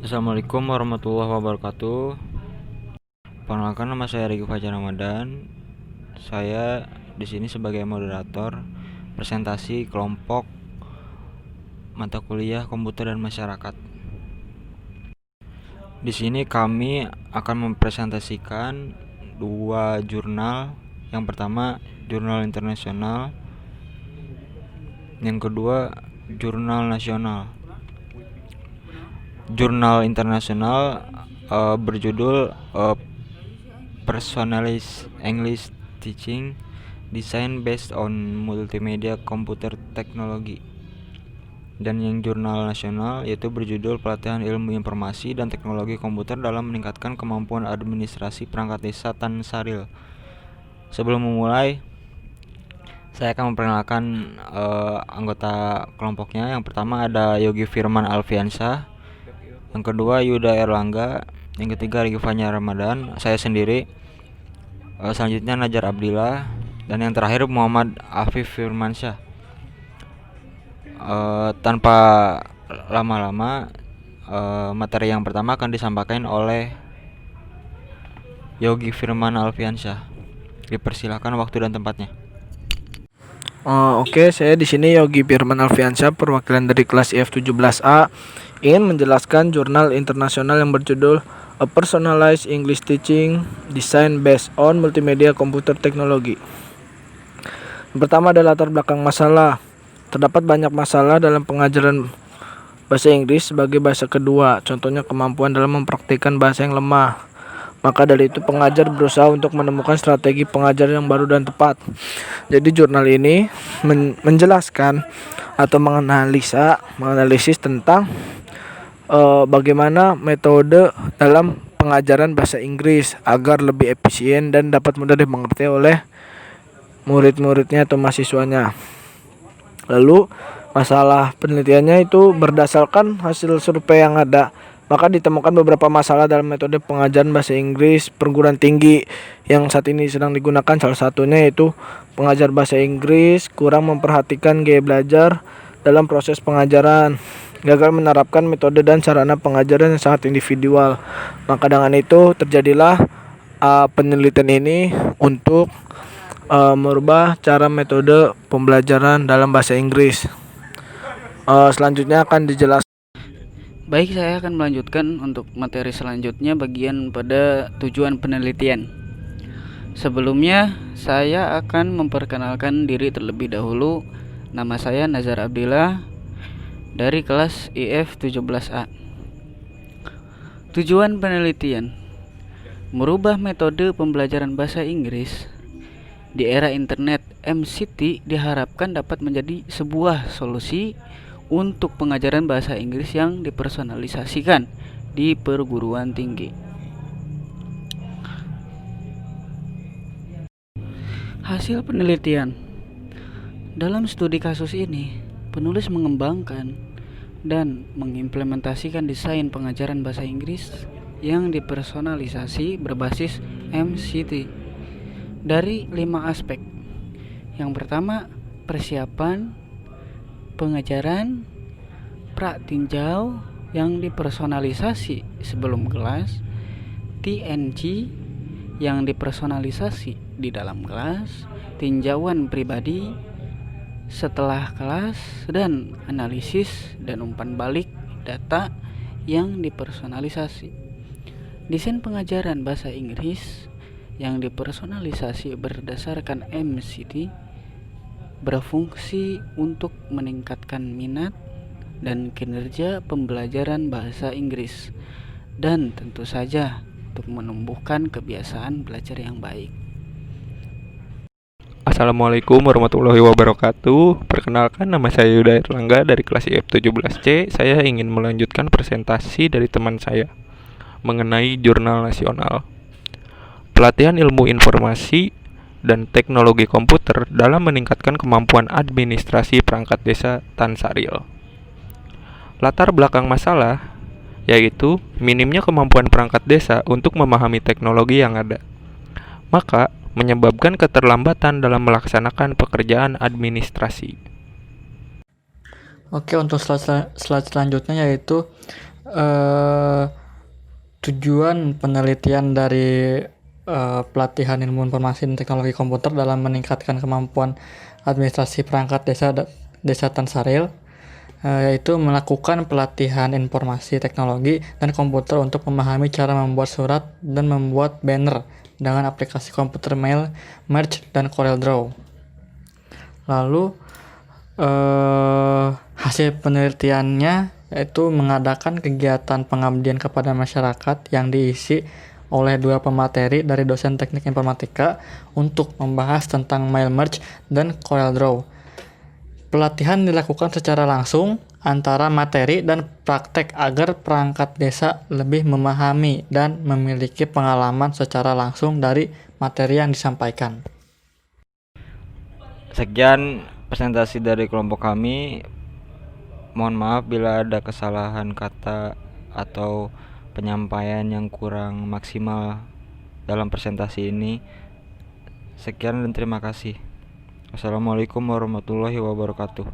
Assalamualaikum warahmatullahi wabarakatuh. Perkenalkan, nama saya Regi Fajar Ramadan. Saya di sini sebagai moderator presentasi kelompok mata kuliah komputer dan masyarakat. Di sini kami akan mempresentasikan dua jurnal. Yang pertama, jurnal internasional. Yang kedua, jurnal nasional. Jurnal internasional berjudul Personalized English Teaching Design Based on Multimedia Computer Technology. Dan yang jurnal nasional yaitu berjudul Pelatihan Ilmu Informasi dan Teknologi Komputer dalam Meningkatkan Kemampuan Administrasi Perangkat Desa Tansaril. Sebelum memulai, saya akan memperkenalkan anggota kelompoknya. Yang pertama ada Yogi Firman Alfiansyah, yang kedua Yuda Erlangga, yang ketiga Regi Fajar Ramadan, saya sendiri, selanjutnya Najar Abdillah, dan yang terakhir Muhammad Afif Firmansyah. Tanpa lama-lama, materi yang pertama akan disampaikan oleh Yogi Firman Alfiansyah. Dipersilakan waktu dan tempatnya. Oke, saya di sini Yogi Firman Alfiansyah, perwakilan dari kelas IF17A, ingin menjelaskan jurnal internasional yang berjudul A Personalized English Teaching Design Based on Multimedia Computer Technology. Yang pertama adalah latar belakang masalah. Terdapat banyak masalah dalam pengajaran bahasa Inggris sebagai bahasa kedua, contohnya kemampuan dalam mempraktikkan bahasa yang lemah. Maka dari itu pengajar berusaha untuk menemukan strategi pengajaran yang baru dan tepat. Jadi jurnal ini menjelaskan atau menganalisis tentang bagaimana metode dalam pengajaran bahasa Inggris agar lebih efisien dan dapat mudah dimengerti oleh murid-muridnya atau mahasiswanya. Lalu masalah penelitiannya itu berdasarkan hasil survei yang ada. Maka ditemukan beberapa masalah dalam metode pengajaran bahasa Inggris perguruan tinggi yang saat ini sedang digunakan. Salah satunya yaitu pengajar bahasa Inggris kurang memperhatikan gaya belajar dalam proses pengajaran, gagal menerapkan metode dan sarana pengajaran yang sangat individual. Maka dengan itu terjadilah penelitian ini untuk merubah cara metode pembelajaran dalam bahasa Inggris. Selanjutnya akan dijelaskan. Baik, saya akan melanjutkan untuk materi selanjutnya bagian pada tujuan penelitian. Sebelumnya, saya akan memperkenalkan diri terlebih dahulu. Nama saya Nazar Abdillah dari kelas IF17A. Tujuan penelitian: merubah metode pembelajaran bahasa Inggris di era internet MCT diharapkan dapat menjadi sebuah solusi untuk pengajaran bahasa Inggris yang dipersonalisasikan di perguruan tinggi. Hasil penelitian: dalam studi kasus ini, penulis mengembangkan dan mengimplementasikan desain pengajaran bahasa Inggris yang dipersonalisasi berbasis MCT dari 5 aspek. Yang pertama, persiapan pengajaran pra-tinjau yang dipersonalisasi sebelum kelas, TNG yang dipersonalisasi di dalam kelas, tinjauan pribadi setelah kelas, dan analisis dan umpan balik data yang dipersonalisasi. Desain pengajaran bahasa Inggris yang dipersonalisasi berdasarkan MCT berfungsi untuk meningkatkan minat dan kinerja pembelajaran bahasa Inggris, dan tentu saja untuk menumbuhkan kebiasaan belajar yang baik. Assalamualaikum warahmatullahi wabarakatuh. Perkenalkan, nama saya Yuda Erlangga dari kelas IF17C. Saya ingin melanjutkan presentasi dari teman saya mengenai jurnal nasional Pelatihan Ilmu Informasi dan Teknologi Komputer dalam Meningkatkan Kemampuan Administrasi Perangkat Desa Tansaril. Latar belakang masalah yaitu minimnya kemampuan perangkat desa untuk memahami teknologi yang ada, maka menyebabkan keterlambatan dalam melaksanakan pekerjaan administrasi. Oke, untuk slide selanjutnya yaitu eh, tujuan penelitian dari pelatihan ilmu informasi dan teknologi komputer dalam meningkatkan kemampuan administrasi perangkat desa Tansaril, yaitu melakukan pelatihan informasi teknologi dan komputer untuk memahami cara membuat surat dan membuat banner dengan aplikasi komputer Mail, Merge, dan CorelDRAW. Lalu hasil penelitiannya yaitu mengadakan kegiatan pengabdian kepada masyarakat yang diisi oleh 2 pemateri dari dosen teknik informatika untuk membahas tentang Mail Merge dan CorelDRAW. Pelatihan dilakukan secara langsung antara materi dan praktek agar perangkat desa lebih memahami dan memiliki pengalaman secara langsung dari materi yang disampaikan. Sekian presentasi dari kelompok kami. Mohon maaf bila ada kesalahan kata atau penyampaian yang kurang maksimal dalam presentasi ini. Sekian dan terima kasih. Wassalamualaikum warahmatullahi wabarakatuh.